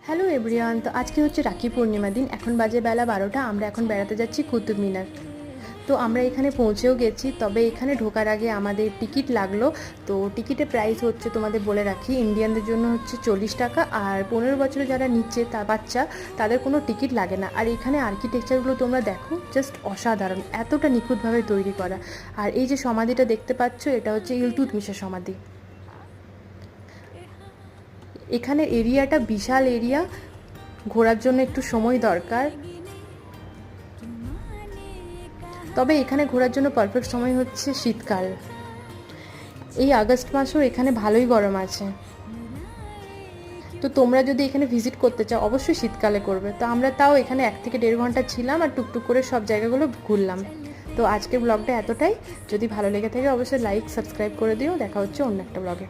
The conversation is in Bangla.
হ্যালো এভরিওয়ান, তো আজকে হচ্ছে রাখি পূর্ণিমা দিন। এখন বাজে বেলা 12টা। আমরা এখন বেড়াতে যাচ্ছি কুতুব মিনার। তো আমরা এখানে পৌঁছেও গেছি, তবে এখানে ঢোকার আগে আমাদের টিকিট লাগলো। তো টিকিটের প্রাইস হচ্ছে, তোমাদের বলে রাখি, ইন্ডিয়ানদের জন্য হচ্ছে 40 টাকা, আর 15 বছরে যারা নিচ্ছে বাচ্চা, তাদের কোনো টিকিট লাগে না। আর এখানে আর্কিটেকচারগুলো তোমরা দেখো, জাস্ট অসাধারণ, এতটা নিখুঁতভাবে তৈরি করা। আর এই যে সমাধিটা দেখতে পাচ্ছ, এটা হচ্ছে ইলতুৎমিশের সমাধি। এখানে এরিয়াটা বিশাল এরিয়া, ঘোরার জন্য একটু সময় দরকার। তবে এখানে ঘোরার জন্য পারফেক্ট সময় হচ্ছে শীতকাল। এই আগস্ট মাসেও এখানে ভালোই গরম আছে। তো তোমরা যদি এখানে ভিজিট করতে চাও, অবশ্যই শীতকালে করবে। তো আমরা তাও এখানে 1 থেকে 1.5 ঘন্টা ছিলাম, আর টুকটুক করে সব জায়গাগুলো ঘুরলাম। তো আজকের ব্লগটা এতটাই। যদি ভালো লেগে থাকে অবশ্যই লাইক সাবস্ক্রাইব করে দিও। দেখা হচ্ছে অন্য একটা ব্লগে।